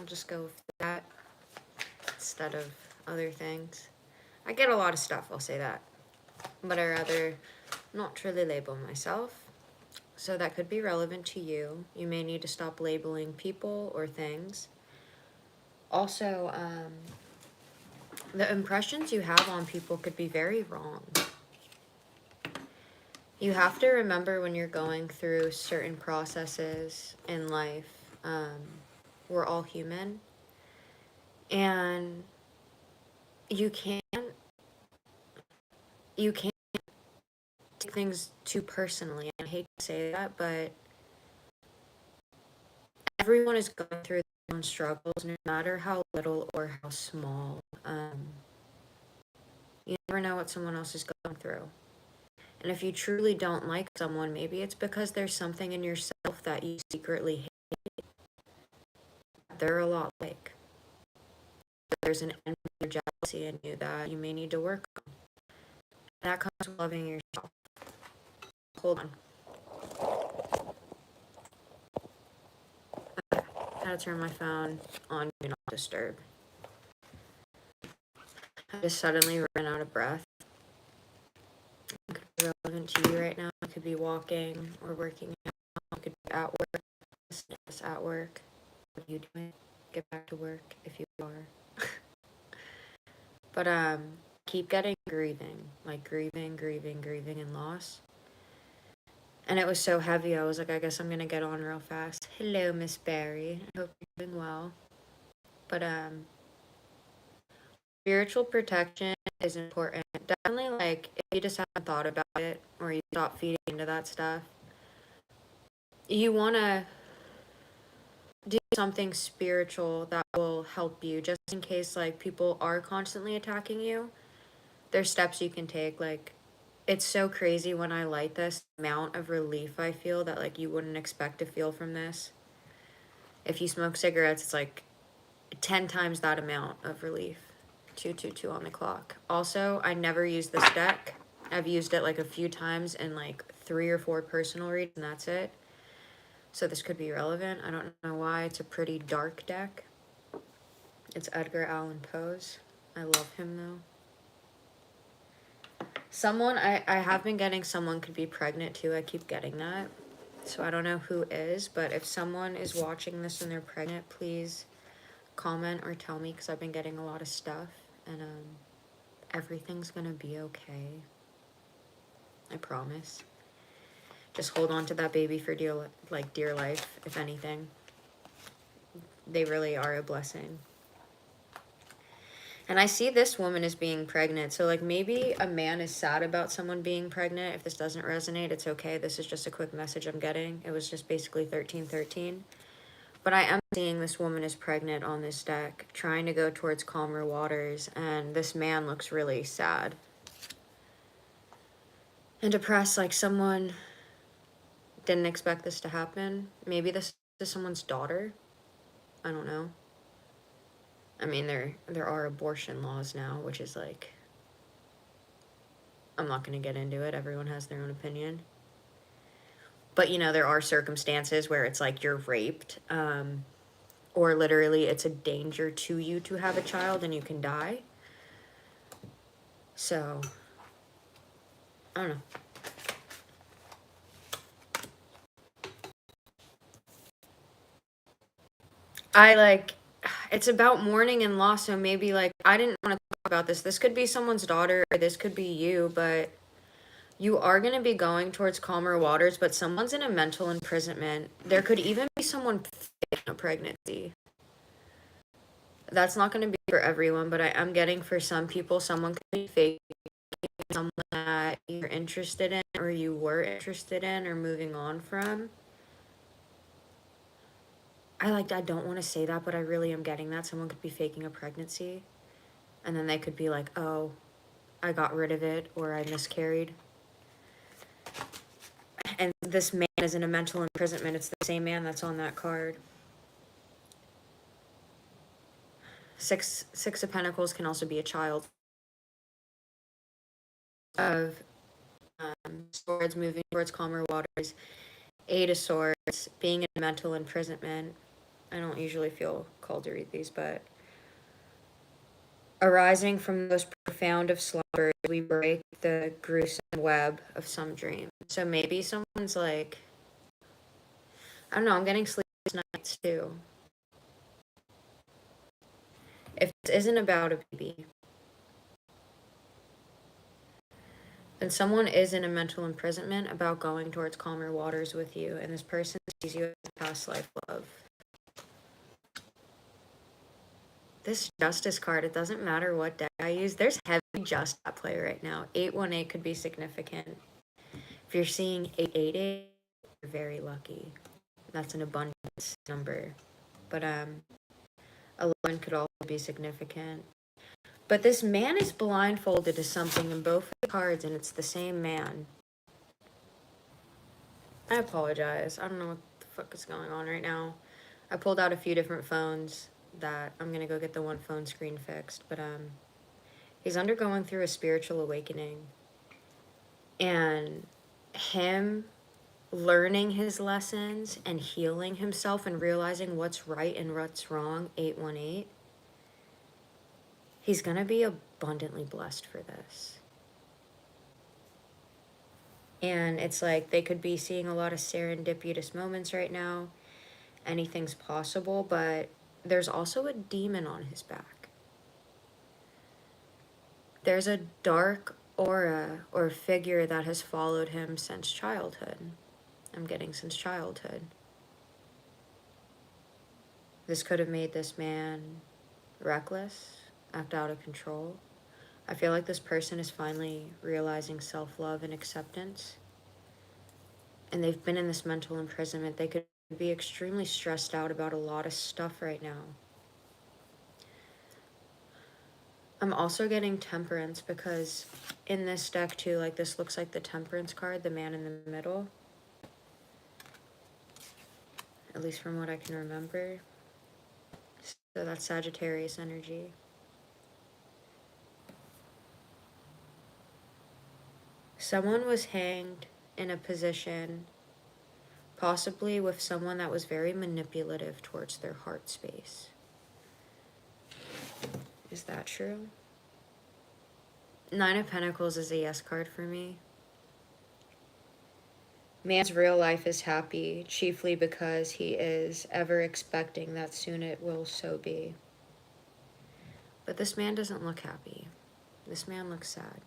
I'll just go with that instead of other things. I get a lot of stuff, I'll say that. But I rather not really label myself. So that could be relevant to you. You may need to stop labeling people or things. Also, the impressions you have on people could be very wrong. You have to remember when you're going through certain processes in life, we're all human. And you can't take things too personally. I hate to say that, but everyone is going through their own struggles, no matter how little or how small. You never know what someone else is going through. And if you truly don't like someone, maybe it's because there's something in yourself that you secretly hate. They're a lot like. There's an envy or jealousy in you that you may need to work on. That comes from loving yourself. Hold on. Okay, I had to turn my phone on Do Not Disturb. I just suddenly ran out of breath. It could be relevant to you right now. I could be walking or working out. I could be at work. Just at work. What are you doing? Get back to work if you are. But keep getting grieving. Like grieving and loss. And it was so heavy, I was like, I guess I'm gonna get on real fast. Hello, Miss Barry. I hope you're doing well. But spiritual protection is important. Definitely, like, if you just haven't thought about it or you stop feeding into that stuff, you want to do something spiritual that will help you, just in case, like, people are constantly attacking you. There's steps you can take. Like, it's so crazy when I light this amount of relief I feel that, like, you wouldn't expect to feel from this. If you smoke cigarettes, it's like 10 times that amount of relief. 222 on the clock. Also, I never use this deck. I've used it like a few times in like 3 or 4 personal reads, and that's it. So this could be relevant. I don't know why. It's a pretty dark deck. It's Edgar Allan Poe's. I love him though. Someone, I have been getting someone could be pregnant too. I keep getting that. So I don't know who is, but if someone is watching this and they're pregnant, please comment or tell me, because I've been getting a lot of stuff. And everything's gonna be okay. I promise. Just hold on to that baby for dear life, if anything. They really are a blessing. And I see this woman as being pregnant. So, like, maybe a man is sad about someone being pregnant. If this doesn't resonate, it's okay. This is just a quick message I'm getting. It was just basically 1313. But I am seeing this woman is pregnant on this deck, trying to go towards calmer waters. And this man looks really sad and depressed, like someone didn't expect this to happen. Maybe this is someone's daughter. I don't know. I mean, there are abortion laws now, which is like, I'm not going to get into it. Everyone has their own opinion. But, you know, there are circumstances where it's like you're raped, or literally it's a danger to you to have a child and you can die. So, I don't know. It's about mourning and loss, so maybe, like, I didn't want to talk about this. This could be someone's daughter, or this could be you, but you are going to be going towards calmer waters, but someone's in a mental imprisonment. There could even be someone faking a pregnancy. That's not going to be for everyone, but I am getting for some people, someone could be faking someone that you're interested in, or you were interested in, or moving on from. I don't want to say that, but I really am getting that. Someone could be faking a pregnancy, and then they could be like, oh, I got rid of it, or I miscarried. And this man is in a mental imprisonment. It's the same man that's on that card. Six of Pentacles can also be a child. Of Swords moving towards calmer waters. 8 of Swords being in mental imprisonment. I don't usually feel called to read these, but arising from those profound of slumbers, we break the gruesome web of some dream. So maybe someone's like, I don't know, I'm getting sleepless nights too. If this isn't about a baby, then someone is in a mental imprisonment about going towards calmer waters with you, and this person sees you as a past life love. This justice card, it doesn't matter what deck I use. There's heavy just at play right now. 818 could be significant. If you're seeing 888, you're very lucky. That's an abundance number. But 11 could also be significant. But this man is blindfolded to something in both the cards, and it's the same man. I apologize. I don't know what the fuck is going on right now. I pulled out a few different phones that I'm gonna go get the one phone screen fixed, but he's undergoing through a spiritual awakening, and him learning his lessons and healing himself and realizing what's right and what's wrong, 818, he's gonna be abundantly blessed for this. And it's like they could be seeing a lot of serendipitous moments right now. Anything's possible, but there's also a demon on his back. There's a dark aura or figure that has followed him since childhood. I'm getting since childhood. This could have made this man reckless, act out of control. I feel like this person is finally realizing self-love and acceptance. And they've been in this mental imprisonment. They could be extremely stressed out about a lot of stuff right now. I'm also getting temperance because in this deck too, like this looks like the temperance card, the man in the middle. At least from what I can remember. So that's Sagittarius energy. Someone was hanged in a position, possibly with someone that was very manipulative towards their heart space. Is that true? 9 of Pentacles is a yes card for me. Man's real life is happy, chiefly because he is ever expecting that soon it will so be. But this man doesn't look happy. This man looks sad.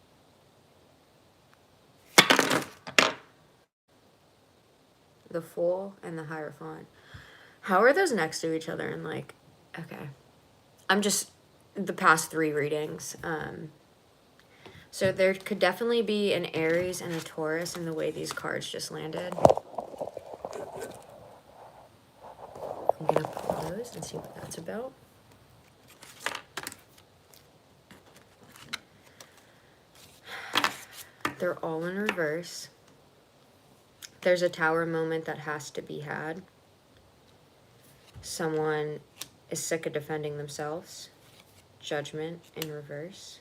The Fool and the Hierophant. How are those next to each other? And like, okay. I'm just, the past 3 readings. So there could definitely be an Aries and a Taurus in the way these cards just landed. I'm gonna pull those and see what that's about. They're all in reverse. There's a Tower moment that has to be had. Someone is sick of defending themselves. Judgment in reverse.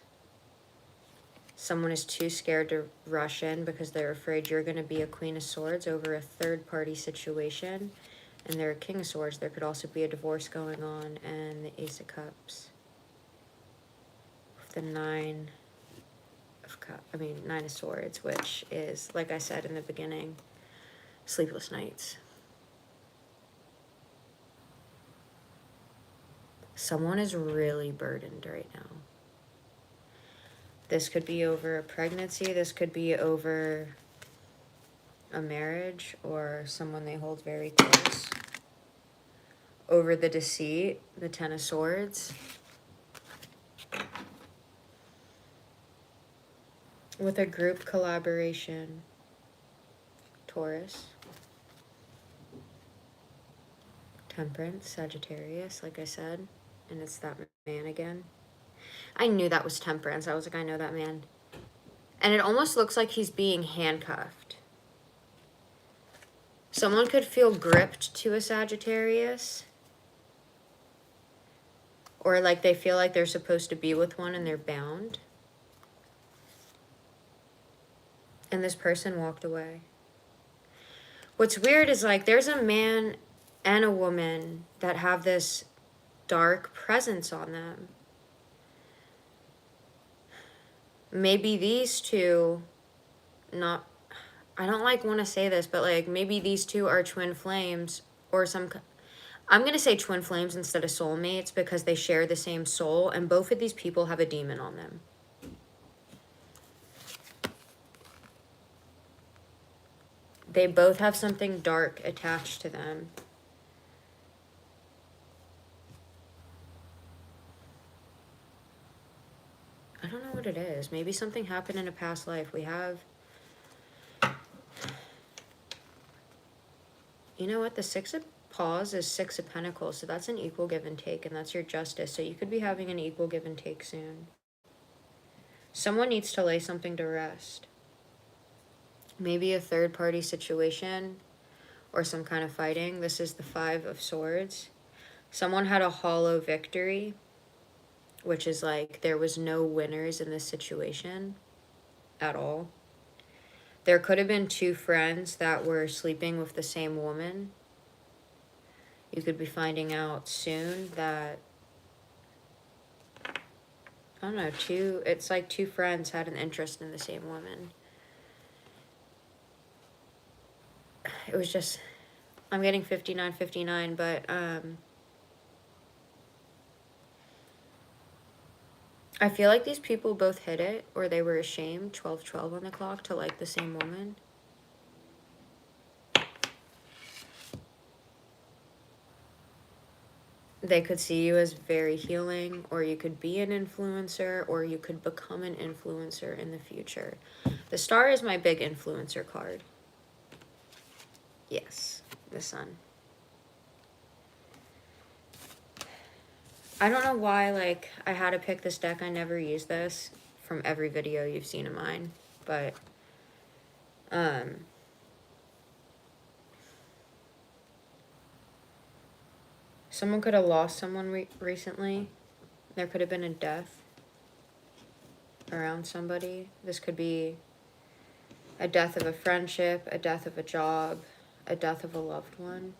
Someone is too scared to rush in because they're afraid you're going to be a Queen of Swords over a third-party situation. And they're a King of Swords. There could also be a divorce going on. And the Ace of Cups. The 9 of Swords, which is, like I said in the beginning, sleepless nights. Someone is really burdened right now. This could be over a pregnancy. This could be over a marriage or someone they hold very close. Over the deceit, the 10 of Swords. With a group collaboration, Taurus. Temperance, Sagittarius, like I said. And it's that man again. I knew that was Temperance. I was like, I know that man. And it almost looks like he's being handcuffed. Someone could feel gripped to a Sagittarius. Or like they feel like they're supposed to be with one and they're bound. And this person walked away. What's weird is like there's a man and a woman that have this dark presence on them. Maybe these two, not, I don't like want to say this, but like maybe these two are twin flames or some, I'm going to say twin flames instead of soulmates because they share the same soul, and both of these people have a demon on them. They both have something dark attached to them. I don't know what it is. Maybe something happened in a past life. We have, you know what? The Six of Paws is Six of Pentacles. So that's an equal give and take, and that's your justice. So you could be having an equal give and take soon. Someone needs to lay something to rest. Maybe a third party situation or some kind of fighting. This is the Five of Swords. Someone had a hollow victory, which is like there was no winners in this situation at all. There could have been two friends that were sleeping with the same woman. You could be finding out soon that, I don't know, it's like two friends had an interest in the same woman. It was just, I'm getting 59-59, but I feel like these people both hid it, or they were ashamed, 12-12 on the clock, to like the same woman. They could see you as very healing, or you could be an influencer, or you could become an influencer in the future. The Star is my big influencer card. Yes, the Sun. I don't know why, like, I had to pick this deck. I never use this from every video you've seen of mine, but, someone could have lost someone recently. There could have been a death around somebody. This could be a death of a friendship, a death of a job, a death of a loved one.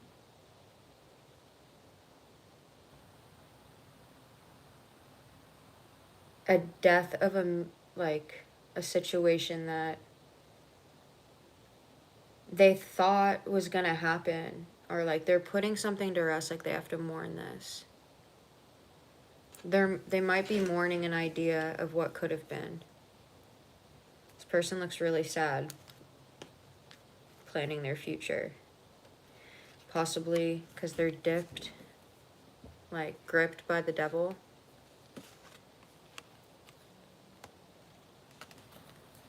A death of a situation that they thought was gonna happen, or like they're putting something to rest, like they have to mourn this. They might be mourning an idea of what could have been. This person looks really sad, planning their future. Possibly because they're gripped by the devil.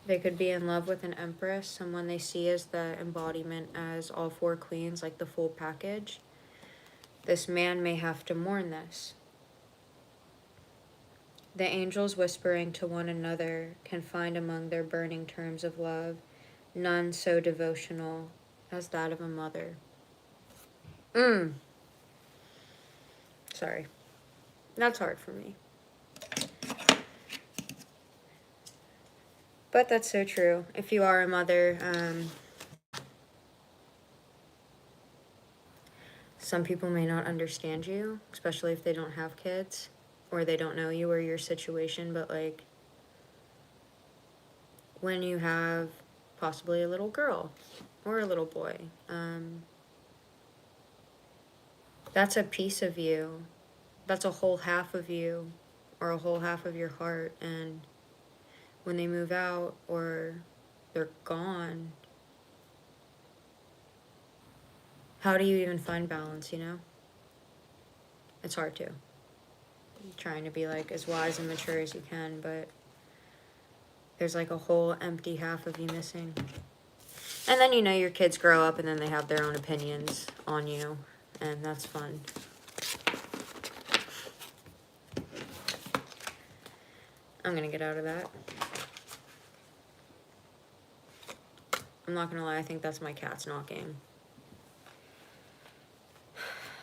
They could be in love with an empress, someone they see as the embodiment as all four queens, like the full package. This man may have to mourn this. The angels whispering to one another can find among their burning terms of love none so devotional as that of a mother. Sorry. That's hard for me. But that's so true. If you are a mother, some people may not understand you, especially if they don't have kids or they don't know you or your situation. But like, when you have possibly a little girl or a little boy, that's a piece of you. That's a whole half of you or a whole half of your heart. And when they move out or they're gone, how do you even find balance, you know? It's hard to. I'm trying to be like as wise and mature as you can, but there's like a whole empty half of you missing. And then, you know, your kids grow up and then they have their own opinions on you, and that's fun. I'm gonna get out of that. I'm not gonna lie, I think that's my cats knocking.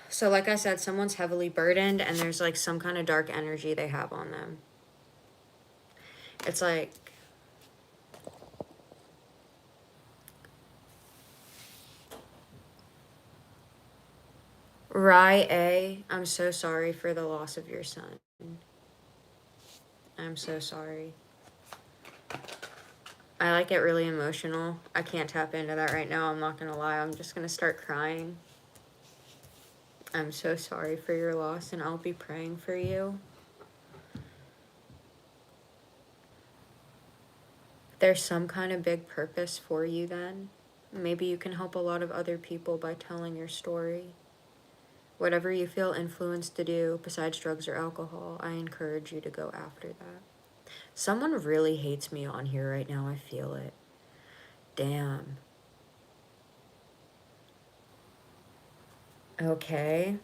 So like I said, someone's heavily burdened and there's like some kind of dark energy they have on them. It's like, Rye A, I'm so sorry for the loss of your son. I'm so sorry. I like get really emotional. I can't tap into that right now. I'm not gonna lie. I'm just gonna start crying. I'm so sorry for your loss, and I'll be praying for you. There's some kind of big purpose for you then. Maybe you can help a lot of other people by telling your story. Whatever you feel influenced to do besides drugs or alcohol, I encourage you to go after that. Someone really hates me on here right now. I feel it. Damn. Okay.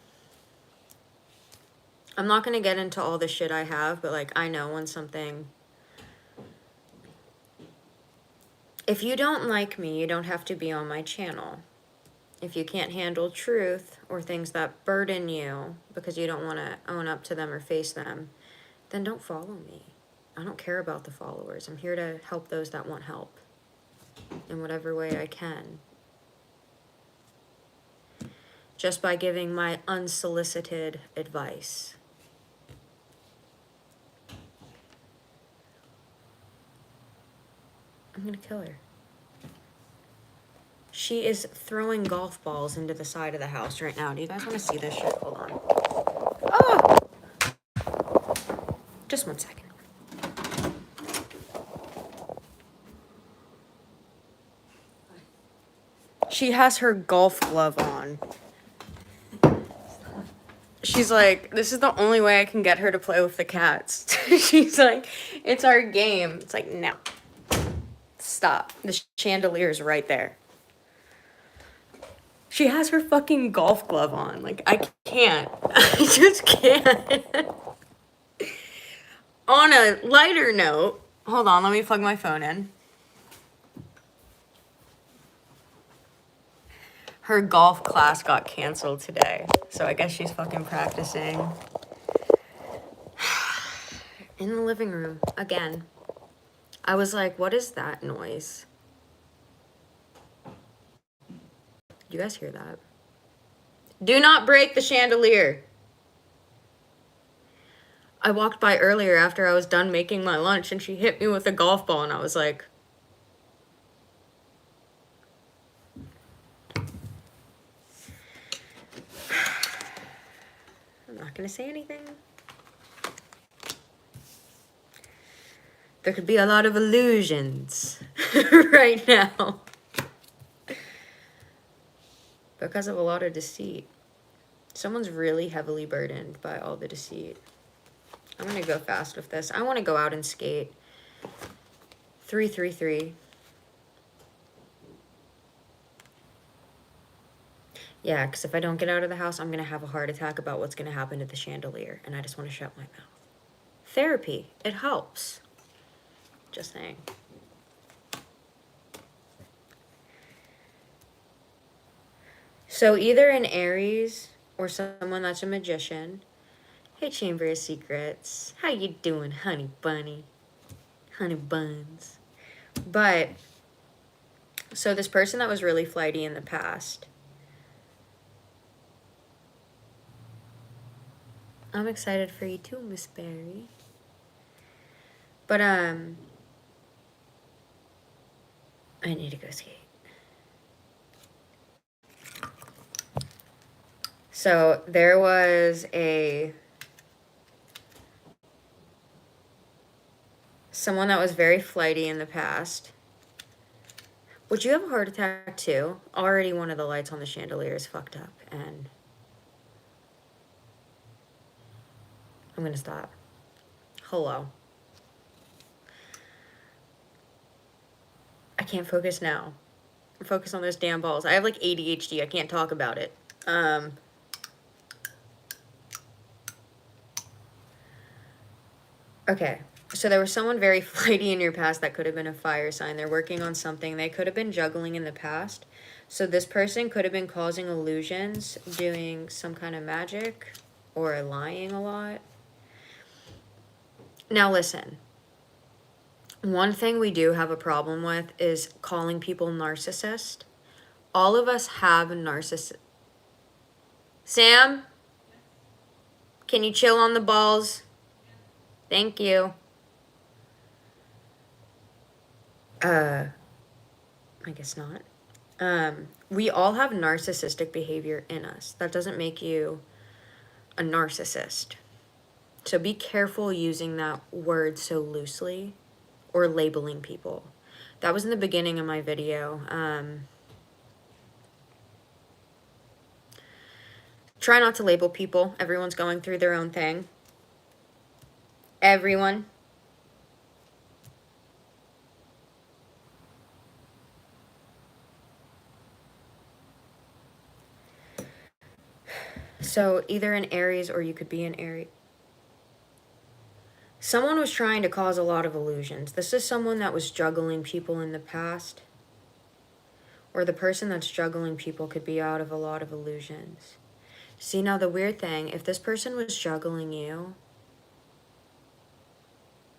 I'm not gonna get into all the shit I have, but like, I know when something... If you don't like me, you don't have to be on my channel. If you can't handle truth or things that burden you because you don't want to own up to them or face them, then don't follow me. I don't care about the followers. I'm here to help those that want help in whatever way I can. Just by giving my unsolicited advice. I'm gonna kill her. She is throwing golf balls into the side of the house right now. Do you guys want to see this shit? Hold on. Oh! Just 1 second. She has her golf glove on. She's like, this is the only way I can get her to play with the cats. She's like, it's our game. It's like, no. Stop. The chandelier is right there. She has her fucking golf glove on. Like, I can't. I just can't. On a lighter note, hold on, let me plug my phone in. Her golf class got canceled today, so I guess she's fucking practicing. In the living room, again. I was like, what is that noise? You guys hear that? Do not break the chandelier. I walked by earlier after I was done making my lunch and she hit me with a golf ball and I was like... I'm not gonna say anything. There could be a lot of illusions right now. Because of a lot of deceit. Someone's really heavily burdened by all the deceit. I'm gonna go fast with this. I want to go out and skate. 333. Yeah, because if I don't get out of the house, I'm gonna have a heart attack about what's gonna happen to the chandelier, and I just want to shut my mouth. Therapy, it helps. Just saying. So either an Aries or someone that's a magician. Hey, Chamber of Secrets. How you doing, honey bunny? Honey buns. But, so this person that was really flighty in the past. I'm excited for you too, Miss Berry. But, I need to go skate. So there was someone that was very flighty in the past. Would you have a heart attack too? Already one of the lights on the chandelier is fucked up and I'm gonna stop. Hello. I can't focus now. Focus on those damn balls. I have like ADHD. I can't talk about it. Okay. So there was someone very flighty in your past that could have been a fire sign. They're working on something. They could have been juggling in the past. So this person could have been causing illusions, doing some kind of magic, or lying a lot. Now listen. One thing we do have a problem with is calling people narcissist. All of us have narcissist. Sam? Can you chill on the balls? Thank you. I guess not. We all have narcissistic behavior in us. That doesn't make you a narcissist. So be careful using that word so loosely or labeling people. That was in the beginning of my video. Try not to label people. Everyone's going through their own thing. Everyone. So either an Aries or you could be an Aries. Someone was trying to cause a lot of illusions. This is someone that was juggling people in the past. Or the person that's juggling people could be out of a lot of illusions. See, now the weird thing, if this person was juggling you,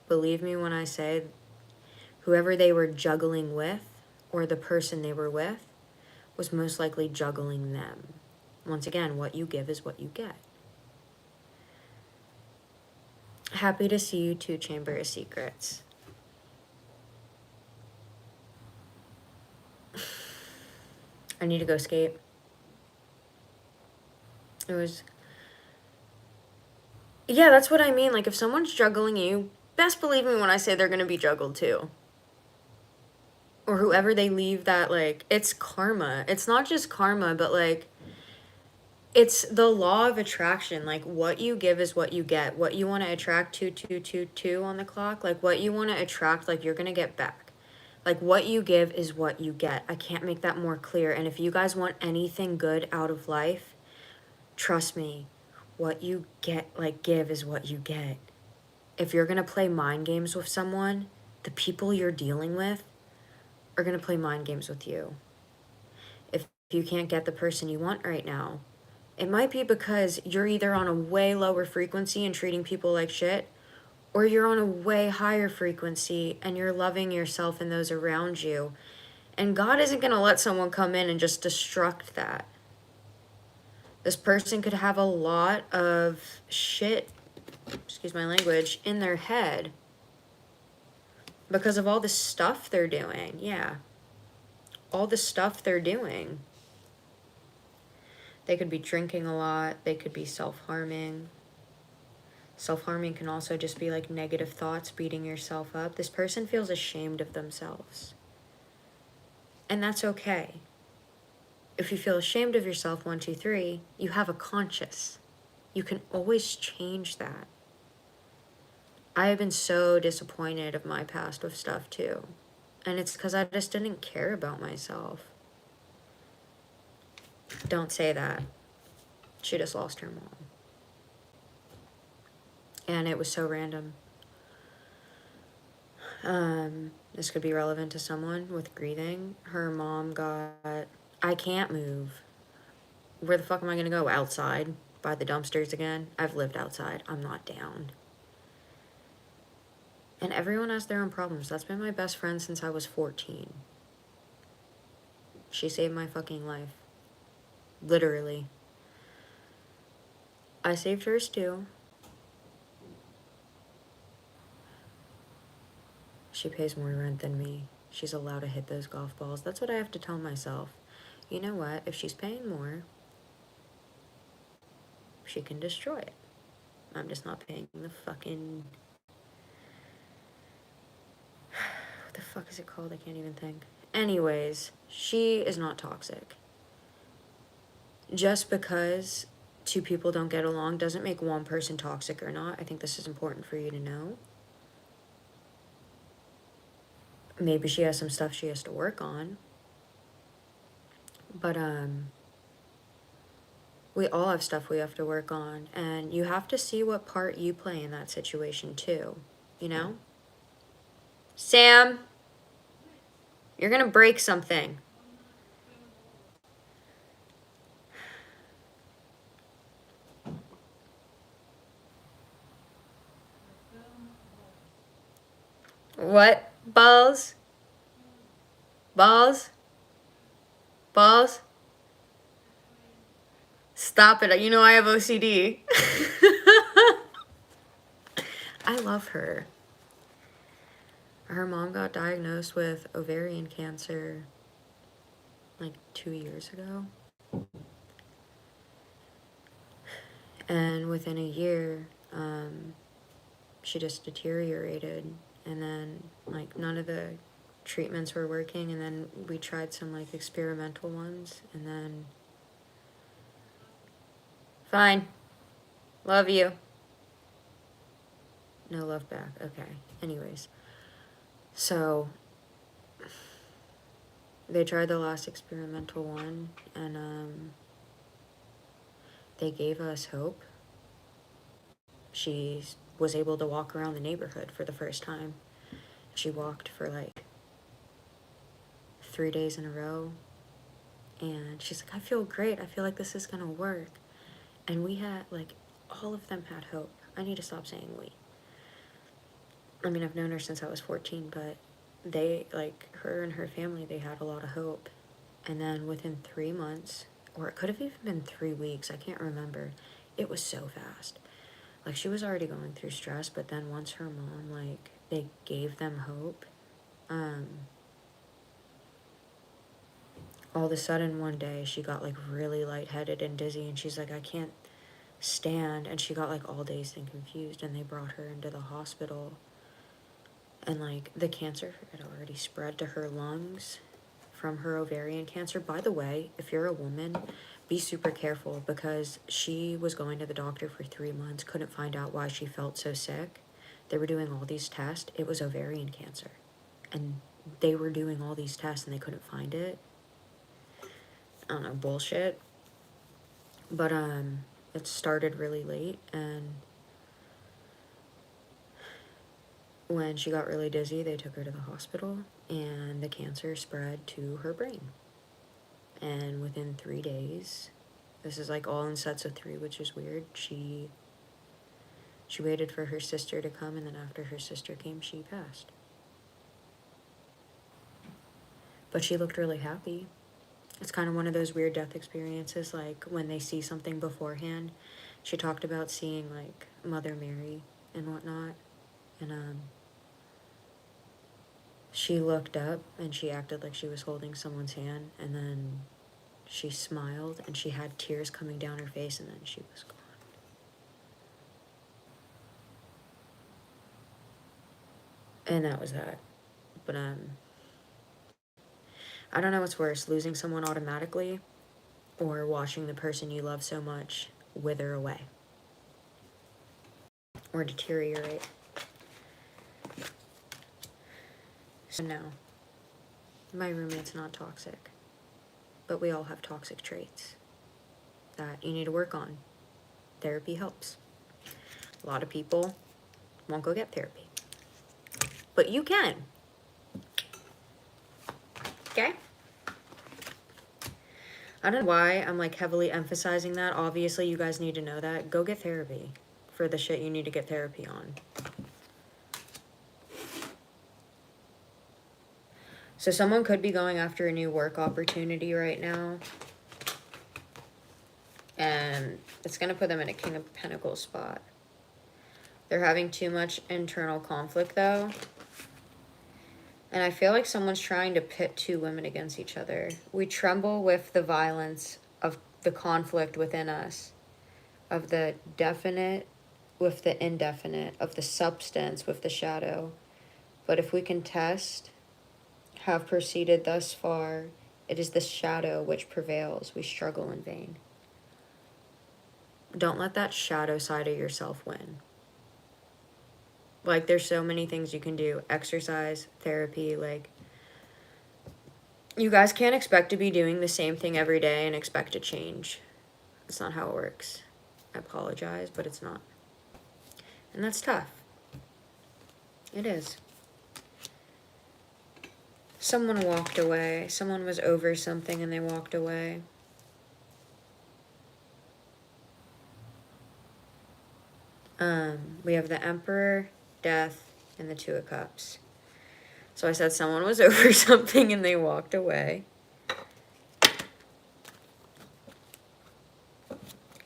believe me when I say whoever they were juggling with or the person they were with was most likely juggling them. Once again, what you give is what you get. Happy to see you too, Chamber of Secrets. I need to go skate. It was... Yeah, that's what I mean. Like, if someone's juggling you, best believe me when I say they're going to be juggled too. Or whoever they leave that, like, it's karma. It's not just karma, but, like, it's the law of attraction. Like, what you give is what you get. What you want to attract, 2222 on the clock. Like, what you want to attract, like, you're going to get back. Like, what you give is what you get. I can't make that more clear. And if you guys want anything good out of life, trust me, what you get, like, give is what you get. If you're going to play mind games with someone, the people you're dealing with are going to play mind games with you. If you can't get the person you want right now, it might be because you're either on a way lower frequency and treating people like shit, or you're on a way higher frequency and you're loving yourself and those around you. And God isn't going to let someone come in and just destruct that. This person could have a lot of shit, excuse my language, in their head because of all the stuff they're doing. Yeah. All the stuff they're doing. They could be drinking a lot. They could be self-harming. Self-harming can also just be like negative thoughts, beating yourself up. This person feels ashamed of themselves. And that's okay. If you feel ashamed of yourself, 1, 2, 3, you have a conscience. You can always change that. I have been so disappointed of my past with stuff too. And it's because I just didn't care about myself. Don't say that. She just lost her mom. And it was so random. This could be relevant to someone with grieving. Her mom got... I can't move. Where the fuck am I gonna go? Outside? By the dumpsters again? I've lived outside. I'm not down. And everyone has their own problems. That's been my best friend since I was 14. She saved my fucking life. Literally. I saved hers too. She pays more rent than me. She's allowed to hit those golf balls. That's what I have to tell myself. You know what? If she's paying more, she can destroy it. I'm just not paying the fucking... What the fuck is it called? I can't even think. Anyways, she is not toxic. Just because two people don't get along doesn't make one person toxic or not. I think this is important for you to know. Maybe she has some stuff she has to work on. But, we all have stuff we have to work on. And you have to see what part you play in that situation, too. You know? Sam! You're gonna break something. What? Balls? Balls? Balls? Stop it. You know I have OCD. I love her. Her mom got diagnosed with ovarian cancer like 2 years ago. And within a year, she just deteriorated. And then, like, none of the treatments were working. And then we tried some, like, experimental ones. And then, fine. Love you. No love back. Okay. Anyways. So, they tried the last experimental one. And, they gave us hope. She was able to walk around the neighborhood for the first time. She walked for like 3 days in a row. And she's like, I feel great. I feel like this is going to work. And we had, like, all of them had hope. I need to stop saying we. I mean, I've known her since I was 14, but they, like, her and her family, they had a lot of hope. And then within 3 months, or it could have even been 3 weeks, I can't remember. It was so fast. Like, she was already going through stress, but then once her mom, like, they gave them hope, all of a sudden one day she got, like, really lightheaded and dizzy, and she's like, I can't stand, and she got, like, all dazed and confused, and they brought her into the hospital, and, like, the cancer had already spread to her lungs from her ovarian cancer. By the way, if you're a woman, be super careful, because she was going to the doctor for 3 months, couldn't find out why she felt so sick. They were doing all these tests. It was ovarian cancer. And they were doing all these tests and they couldn't find it. I don't know, bullshit. But it started really late, and when she got really dizzy, they took her to the hospital, and the cancer spread to her brain. And within 3 days, this is like all in sets of 3, which is weird, she waited for her sister to come, and then after her sister came, she passed. But she looked really happy. It's kind of one of those weird death experiences, like when they see something beforehand. She talked about seeing, like, Mother Mary and whatnot, and she looked up and she acted like she was holding someone's hand, and then she smiled and she had tears coming down her face, and then she was gone. And that was that. But I don't know what's worse, losing someone automatically or watching the person you love so much wither away or deteriorate. So now, my roommate's not toxic, but we all have toxic traits that you need to work on. Therapy helps. A lot of people won't go get therapy, but you can. Okay? I don't know why I'm, like, heavily emphasizing that. Obviously, you guys need to know that. Go get therapy for the shit you need to get therapy on. So someone could be going after a new work opportunity right now, and it's going to put them in a King of Pentacles spot. They're having too much internal conflict, though. And I feel like someone's trying to pit 2 women against each other. We tremble with the violence of the conflict within us, of the definite with the indefinite, of the substance with the shadow. But if we can test, have proceeded thus far, it is the shadow which prevails. We struggle in vain. Don't let that shadow side of yourself win. Like, there's so many things you can do. Exercise, therapy, like, you guys can't expect to be doing the same thing every day and expect to change. That's not how it works. I apologize, but it's not. And that's tough. It is. Someone walked away. Someone was over something and they walked away. We have the Emperor, Death, and the 2 of Cups. So I said someone was over something and they walked away.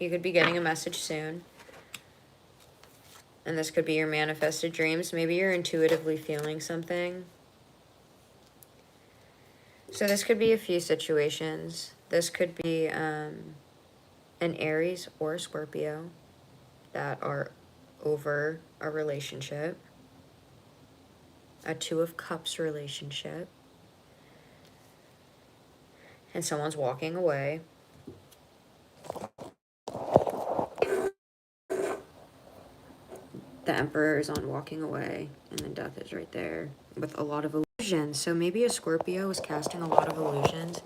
You could be getting a message soon. And this could be your manifested dreams. Maybe you're intuitively feeling something. So this could be a few situations. This could be an Aries or a Scorpio that are over a relationship. A Two of Cups relationship. And someone's walking away. The Emperor is on walking away, and then Death is right there with a lot of illusions. So maybe a Scorpio is casting a lot of illusions.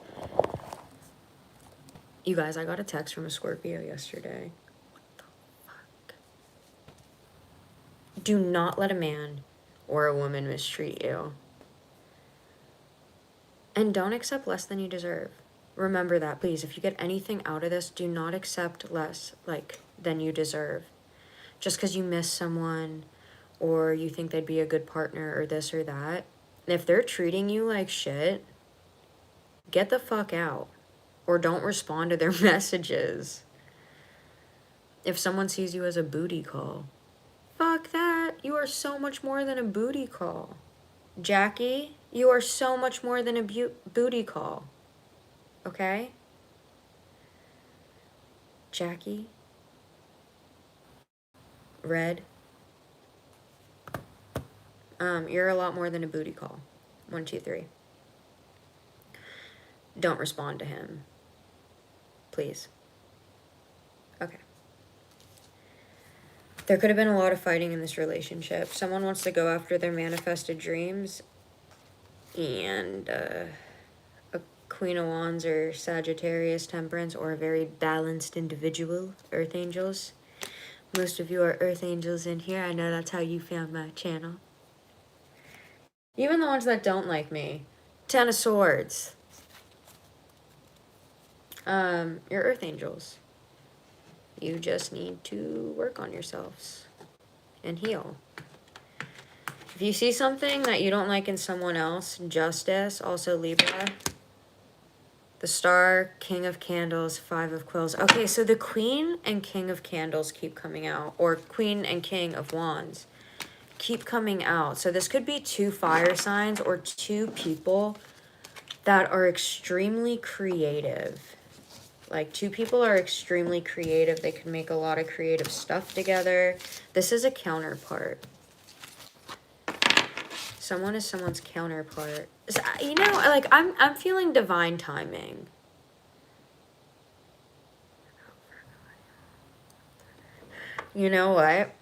You guys, I got a text from a Scorpio yesterday. What the fuck? Do not let a man or a woman mistreat you. And don't accept less than you deserve. Remember that, please. If you get anything out of this, do not accept less than you deserve. Just because you miss someone or you think they'd be a good partner or this or that. If they're treating you like shit, get the fuck out. Or don't respond to their messages. If someone sees you as a booty call, fuck that. You are so much more than a booty call. Jackie, you are so much more than a booty call. Okay? Jackie? Red? You're a lot more than a booty call. 1, 2, 3. Don't respond to him. Please. Okay. There could have been a lot of fighting in this relationship. Someone wants to go after their manifested dreams. And a Queen of Wands or Sagittarius, Temperance, or a very balanced individual, Earth Angels. Most of you are Earth Angels in here. I know that's how you found my channel. Even the ones that don't like me. 10 of Swords. You're Earth Angels. You just need to work on yourselves and heal. If you see something that you don't like in someone else, Justice, also Libra. The Star, King of Candles, 5 of Quills. Okay, so the Queen and King of Candles keep coming out. Or Queen and King of Wands keep coming out. So this could be 2 fire signs or 2 people that are extremely creative. Like 2 people are extremely creative. They can make a lot of creative stuff together. This is a counterpart. Someone is someone's counterpart. So, you know, like I'm feeling divine timing. You know what?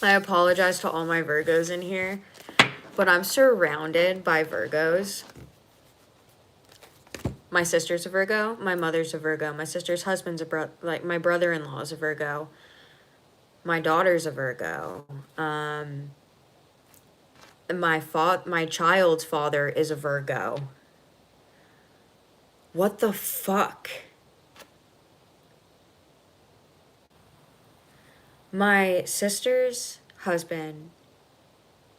I apologize to all my Virgos in here, but I'm surrounded by Virgos. My sister's a Virgo. My mother's a Virgo. My sister's husband's my brother-in-law is a Virgo. My daughter's a Virgo. My child's father is a Virgo. What the fuck? My sister's husband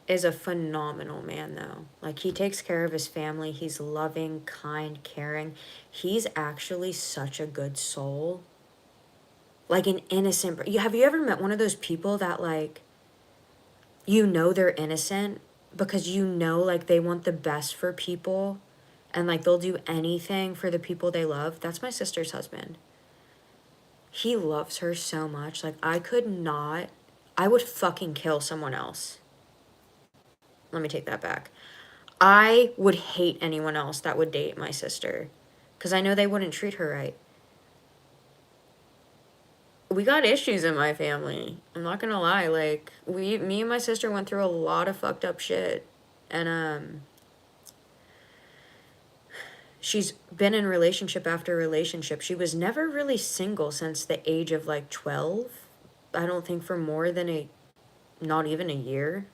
is a phenomenal man, though. Like, he takes care of his family. He's loving, kind, caring. He's actually such a good soul. Like an innocent... Have you ever met one of those people that, like, you know they're innocent because you know, like, they want the best for people and, like, they'll do anything for the people they love? That's my sister's husband. He loves her so much. Like, I would fucking kill someone else. Let me take that back. I would hate anyone else that would date my sister because I know they wouldn't treat her right. We got issues in my family. I'm not gonna lie. Like, me and my sister went through a lot of fucked up shit. And, she's been in relationship after relationship. She was never really single since the age of, like, 12. I don't think for more than not even a year.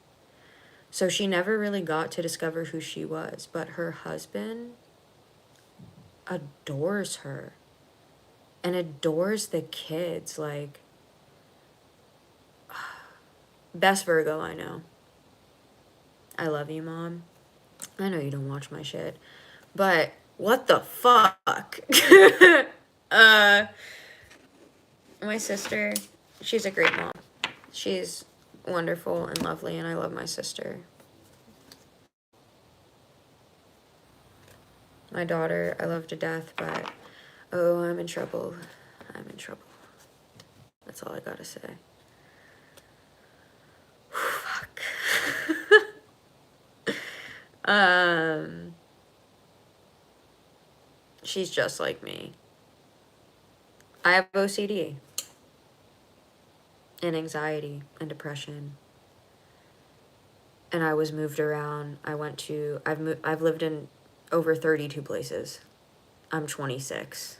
So she never really got to discover who she was. But her husband adores her. And adores the kids. Like, best Virgo I know. I love you, Mom. I know you don't watch my shit. But what the fuck? My sister, she's a great mom. She's wonderful and lovely, and I love my sister. My daughter, I love to death, but oh, I'm in trouble. I'm in trouble. That's all I gotta say. Fuck. She's just like me. I have OCD and anxiety and depression. And I was moved around. I've lived in over 32 places. I'm 26.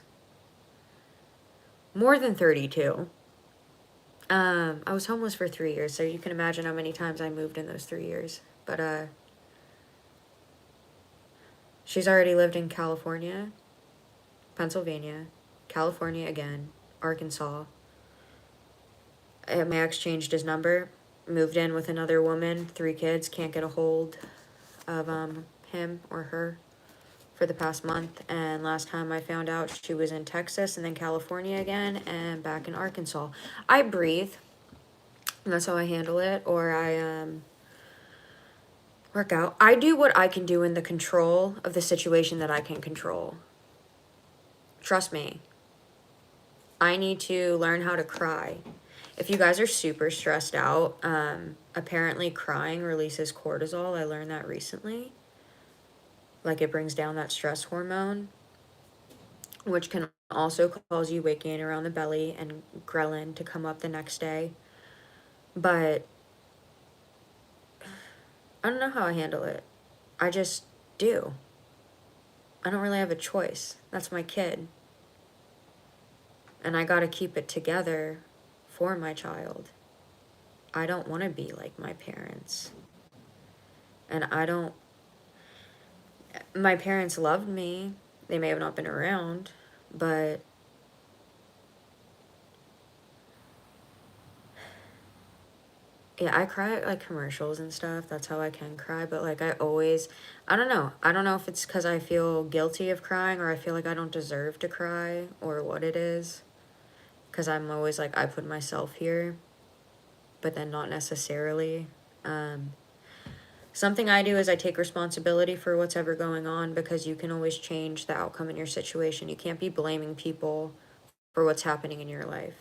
More than 32. I was homeless for 3 years, so you can imagine how many times I moved in those 3 years. But she's already lived in California, Pennsylvania, California again, Arkansas. My ex changed his number, moved in with another woman, 3 kids, can't get a hold of him or her for the past month. And last time I found out, she was in Texas and then California again and back in Arkansas. I breathe, and that's how I handle it, or I work out. I do what I can do in the control of the situation that I can control. Trust me. I need to learn how to cry. If you guys are super stressed out, apparently crying releases cortisol. I learned that recently. Like, it brings down that stress hormone, which can also cause you weight gain around the belly and ghrelin to come up the next day. But I don't know how I handle it. I just do. I don't really have a choice. That's my kid. And I gotta keep it together for my child. I don't want to be like my parents. And my parents loved me. They may have not been around, but yeah, I cry at like commercials and stuff. That's how I can cry. But like I don't know. I don't know if it's because I feel guilty of crying or I feel like I don't deserve to cry or what it is. Because I'm always like, I put myself here, but then not necessarily. Something I do is I take responsibility for what's ever going on, because you can always change the outcome in your situation. You can't be blaming people for what's happening in your life.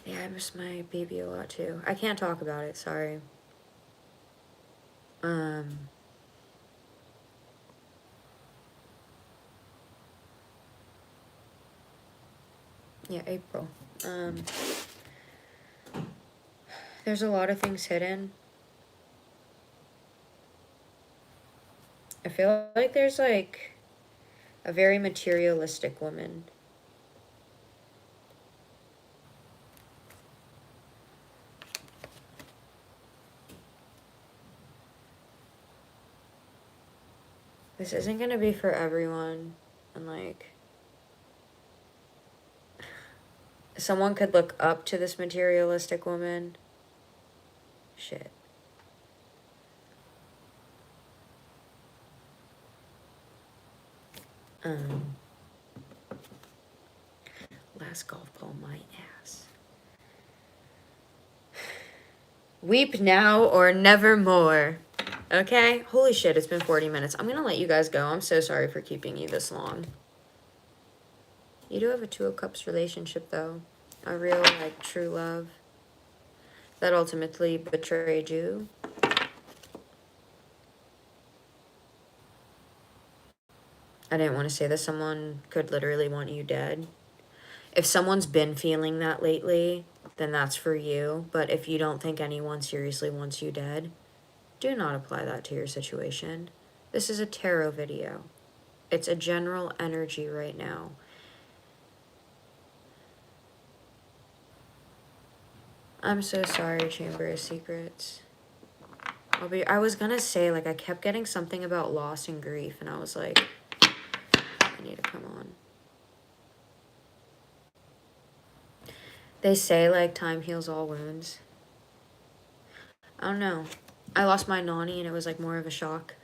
Yeah, I miss my baby a lot too. I can't talk about it, sorry. Yeah, April. There's a lot of things hidden. I feel like there's like a very materialistic woman. This isn't gonna be for everyone, and like, someone could look up to this materialistic woman. Shit. Last golf ball, my ass. Weep now or never more. Okay? Holy shit, it's been 40 minutes. I'm gonna let you guys go. I'm so sorry for keeping you this long. You do have a Two of Cups relationship, though. A real, like, true love that ultimately betrayed you. I didn't want to say that someone could literally want you dead. If someone's been feeling that lately, then that's for you. But if you don't think anyone seriously wants you dead, do not apply that to your situation. This is a tarot video. It's a general energy right now. I'm so sorry, Chamber of Secrets. I was gonna say, like, I kept getting something about loss and grief, and I was like, I need to come on. They say, like, time heals all wounds. I don't know. I lost my nanny, and it was, like, more of a shock.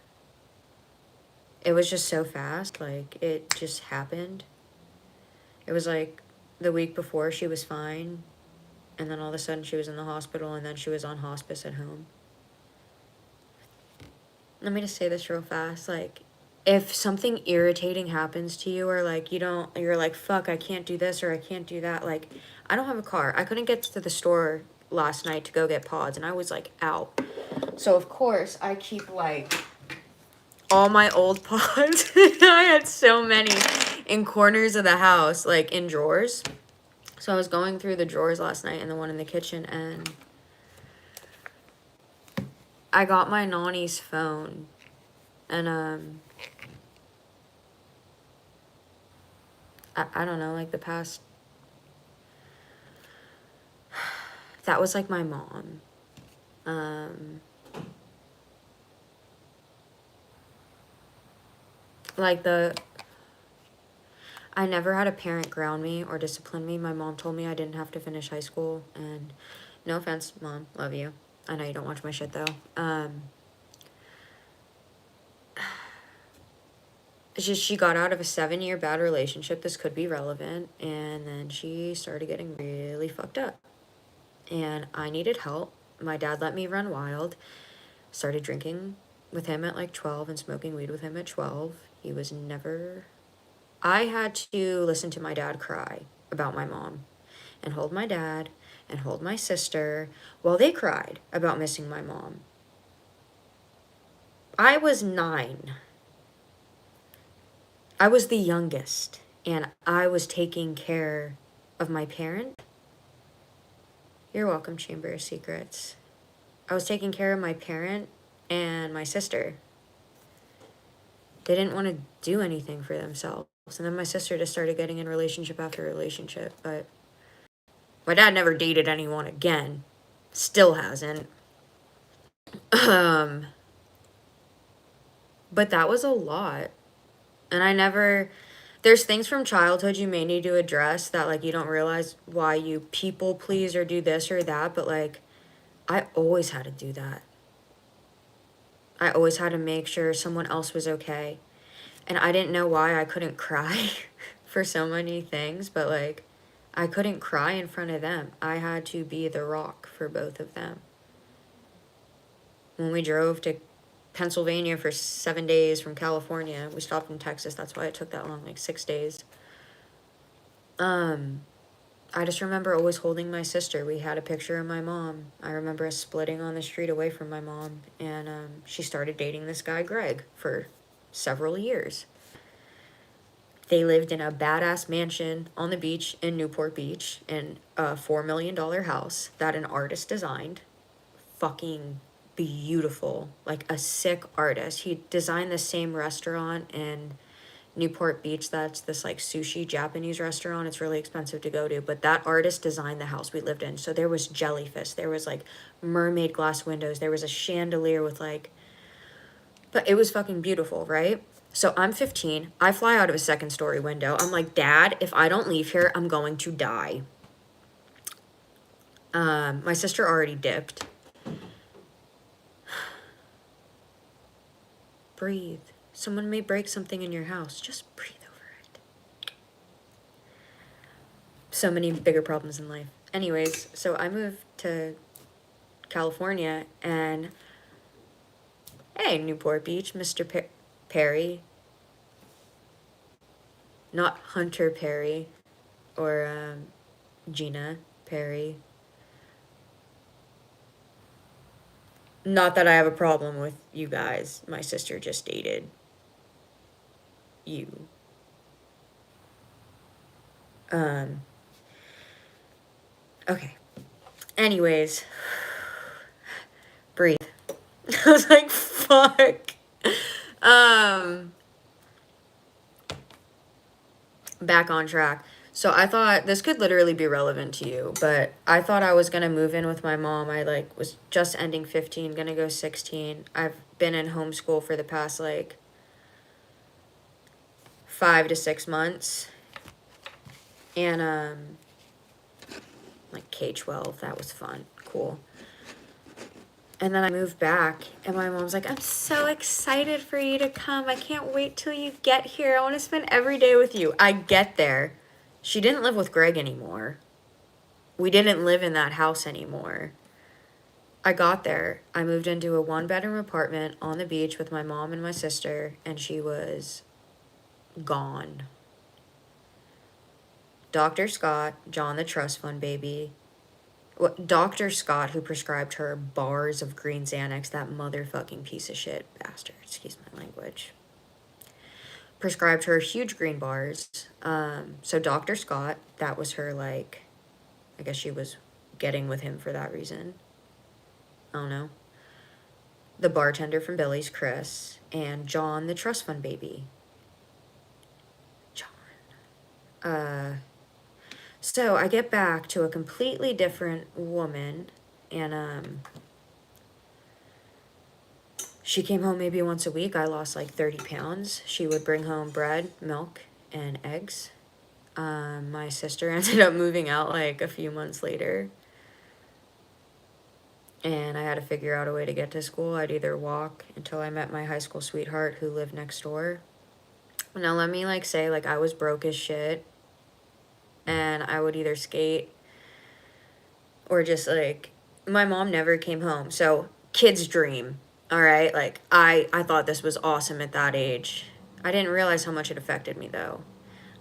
It was just so fast. Like, it just happened. It was like the week before she was fine, and then all of a sudden she was in the hospital, and then she was on hospice at home. Let me just say this real fast. Like, if something irritating happens to you, or like you're like, fuck, I can't do this or I can't do that. Like, I don't have a car. I couldn't get to the store last night to go get pods, and I was like out. So of course I keep like all my old pods. I had so many in corners of the house, like in drawers. So I was going through the drawers last night and the one in the kitchen, and I got my nanny's phone, and I don't know, like the past, that was like my mom. Like I never had a parent ground me or discipline me. My mom told me I didn't have to finish high school, and no offense, Mom, love you. I know you don't watch my shit though. It's just she got out of a 7-year bad relationship. This could be relevant. And then she started getting really fucked up. And I needed help. My dad let me run wild. Started drinking with him at like 12 and smoking weed with him at 12. He was never... I had to listen to my dad cry about my mom, and hold my dad and hold my sister while they cried about missing my mom. I was 9. I was the youngest, and I was taking care of my parent. You're welcome, Chamber of Secrets. I was taking care of my parent and my sister. They didn't want to do anything for themselves. And then my sister just started getting in relationship after relationship. But my dad never dated anyone again. Still hasn't. But that was a lot. And I never... There's things from childhood you may need to address that, like, you don't realize why you people please or do this or that. But, like, I always had to do that. I always had to make sure someone else was okay. And I didn't know why I couldn't cry for so many things, but like, I couldn't cry in front of them. I had to be the rock for both of them. When we drove to Pennsylvania for 7 days from California, we stopped in Texas. That's why it took that long, like 6 days. I just remember always holding my sister. We had a picture of my mom. I remember us splitting on the street away from my mom, and she started dating this guy, Greg, for several years. They lived in a badass mansion on the beach in Newport Beach, in a $4 million house that an artist designed. Fucking beautiful. Like a sick artist. He designed the same restaurant in Newport Beach that's this like sushi Japanese restaurant. It's really expensive to go to, but that artist designed the house we lived in. So there was jellyfish, there was like mermaid glass windows, there was a chandelier with like... But it was fucking beautiful, right? So I'm 15. I fly out of a 2nd story window. I'm like, Dad, if I don't leave here, I'm going to die. My sister already dipped. Breathe. Someone may break something in your house. Just breathe over it. So many bigger problems in life. Anyways, so I moved to California, and hey, Newport Beach, Mr. Perry. Not Hunter Perry or Gina Perry. Not that I have a problem with you guys. My sister just dated you. Okay. Anyways. Breathe. I was like, fuck. Back on track. So I thought this could literally be relevant to you, but I thought I was gonna move in with my mom. I like was just ending 15, gonna go 16. I've been in homeschool for the past like 5 to 6 months. And like K-12, that was fun. Cool. And then I moved back, and my mom's like, I'm so excited for you to come. I can't wait till you get here. I want to spend every day with you. I get there. She didn't live with Greg anymore. We didn't live in that house anymore. I got there. I moved into a 1-bedroom apartment on the beach with my mom and my sister, and she was gone. Dr. Scott, John the trust fund baby. Dr. Scott, who prescribed her bars of green Xanax, that motherfucking piece of shit bastard, excuse my language, prescribed her huge green bars. So Dr. Scott, that was her, like, I guess she was getting with him for that reason. I don't know. The bartender from Billy's, Chris, and John the trust fund baby. John. So I get back to a completely different woman, and she came home maybe once a week. I lost like 30 pounds. She would bring home bread, milk, and eggs. My sister ended up moving out like a few months later, and I had to figure out a way to get to school. I'd either walk until I met my high school sweetheart who lived next door. Now let me like say, like, I was broke as shit, and I would either skate or just like, my mom never came home. So kid's dream, all right? Like, I thought this was awesome at that age. I didn't realize how much it affected me though.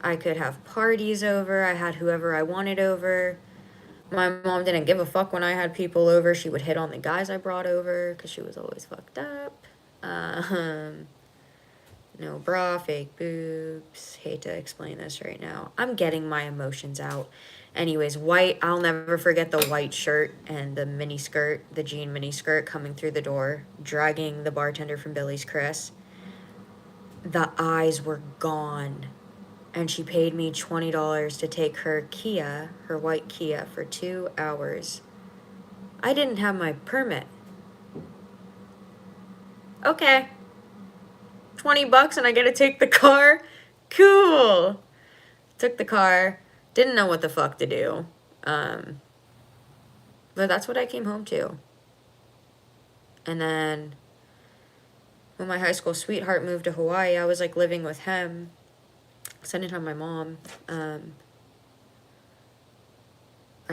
I could have parties over. I had whoever I wanted over. My mom didn't give a fuck when I had people over. She would hit on the guys I brought over because she was always fucked up. No bra, fake boobs. Hate to explain this right now. I'm getting my emotions out. Anyways, white, I'll never forget the white shirt and the mini skirt, the jean mini skirt coming through the door, dragging the bartender from Billy's, Chris. The eyes were gone. And she paid me $20 to take her Kia, her white Kia, for 2 hours. I didn't have my permit. Okay. $20 and I get to take the car? Cool. Took the car. Didn't know what the fuck to do. But that's what I came home to. And then when my high school sweetheart moved to Hawaii, I was like living with him. I didn't have my mom. I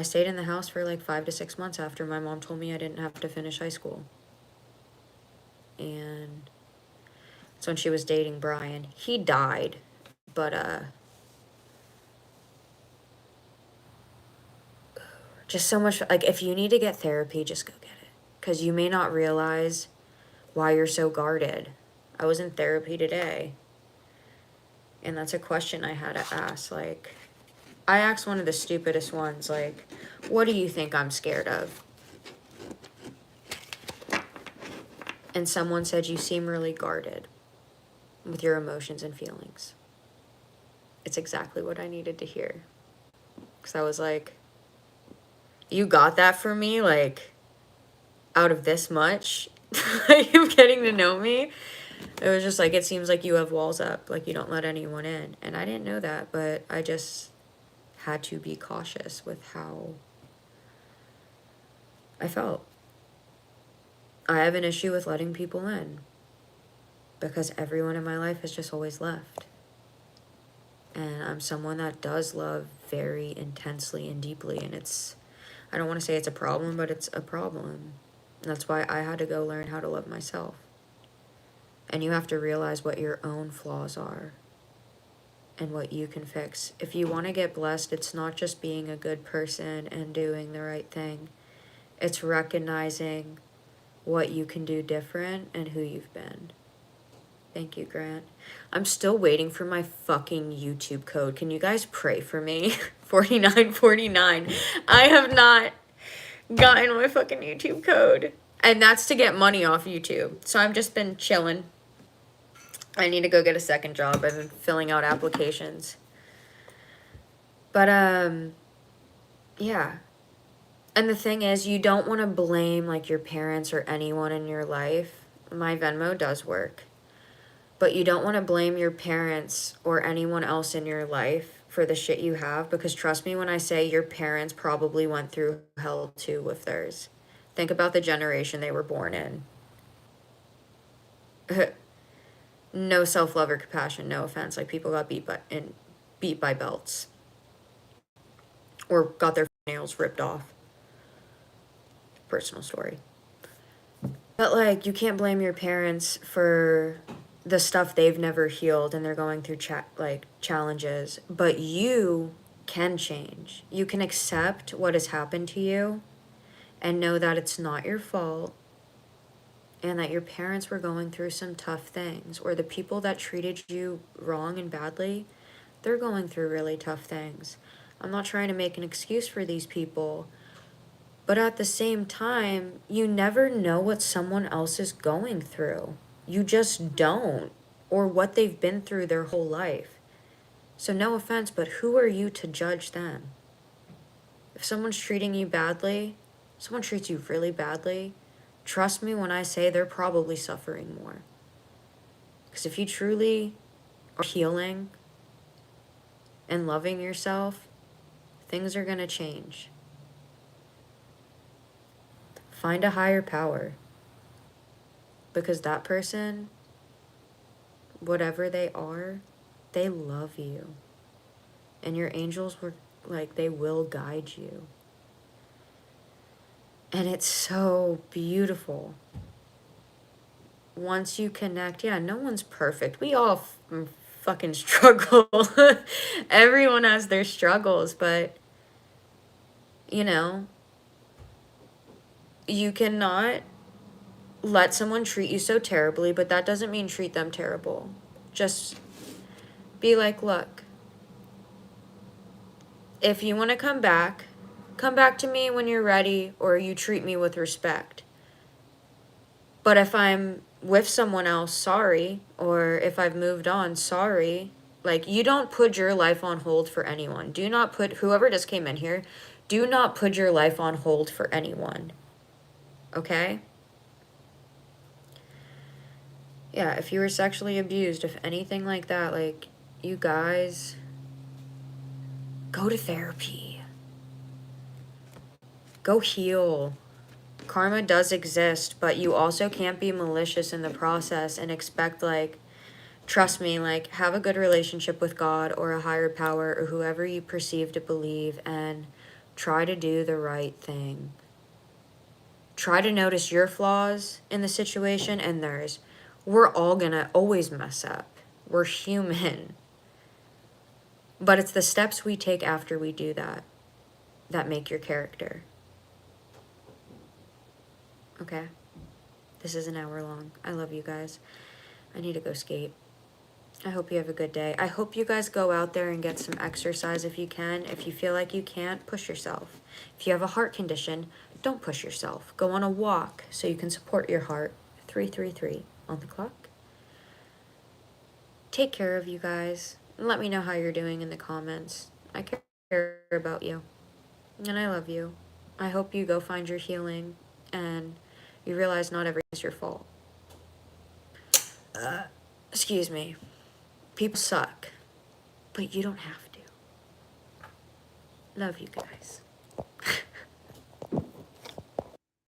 stayed in the house for like 5 to 6 months after my mom told me I didn't have to finish high school. And so when she was dating Brian, he died, but just so much, like, if you need to get therapy, just go get it, because you may not realize why you're so guarded. I was in therapy today, and that's a question I had to ask. Like, I asked one of the stupidest ones, like, what do you think I'm scared of? And someone said, you seem really guarded with your emotions and feelings. It's exactly what I needed to hear. Because I was like, you got that from me, like, out of this much? Like, you getting to know me? It was just like, it seems like you have walls up, like you don't let anyone in. And I didn't know that, but I just had to be cautious with how I felt. I have an issue with letting people in because everyone in my life has just always left. And I'm someone that does love very intensely and deeply, and it's, I don't want to say it's a problem, but it's a problem. And that's why I had to go learn how to love myself. And you have to realize what your own flaws are and what you can fix. If you want to get blessed, it's not just being a good person and doing the right thing. It's recognizing what you can do different and who you've been. Thank you, Grant. I'm still waiting for my fucking YouTube code. Can you guys pray for me? 4949. I have not gotten my fucking YouTube code. And that's to get money off YouTube. So I've just been chilling. I need to go get a second job. I've been filling out applications. But, yeah. And the thing is, you don't want to blame, like, your parents or anyone in your life. My Venmo does work. But you don't want to blame your parents or anyone else in your life for the shit you have, because trust me when I say your parents probably went through hell too with theirs. Think about the generation they were born in. No self-love or compassion, no offense. Like, people got beat by belts. or got their nails ripped off. Personal story. But, like, you can't blame your parents for the stuff they've never healed and they're going through, challenges. But you can change. You can accept what has happened to you and know that it's not your fault and that your parents were going through some tough things, or the people that treated you wrong and badly, they're going through really tough things. I'm not trying to make an excuse for these people, but at the same time, you never know what someone else is going through. You just don't, or what they've been through their whole life. So no offense, but who are you to judge them? If someone's treating you badly, someone treats you really badly, trust me when I say they're probably suffering more. Because if you truly are healing and loving yourself, things are going to change. Find a higher power. Because that person, whatever they are, they love you. And your angels were like, they will guide you. And it's so beautiful. Once you connect, yeah, no one's perfect. We all fucking struggle. Everyone has their struggles, but, you know, you cannot let someone treat you so terribly, but that doesn't mean treat them terrible. Just be like, look, if you want to come back to me when you're ready, or you treat me with respect. But if I'm with someone else, sorry. Or if I've moved on, sorry. Like, you don't put your life on hold for anyone. Do not put, whoever just came in here, do not put your life on hold for anyone. Okay? Yeah, if you were sexually abused, if anything like that, like, you guys, go to therapy. Go heal. Karma does exist, but you also can't be malicious in the process and expect, like, trust me, like, have a good relationship with God or a higher power or whoever you perceive to believe, and try to do the right thing. Try to notice your flaws in the situation and theirs. We're all gonna always mess up. We're human. But it's the steps we take after we do that that make your character. Okay? This is an hour long. I love you guys. I need to go skate. I hope you have a good day. I hope you guys go out there and get some exercise if you can. If you feel like you can't, push yourself. If you have a heart condition, don't push yourself. Go on a walk so you can support your heart. 333 on the clock. Take care of you guys. And let me know how you're doing in the comments. I care about you. And I love you. I hope you go find your healing and you realize not everything's your fault. Excuse me. People suck, but you don't have to. Love you guys.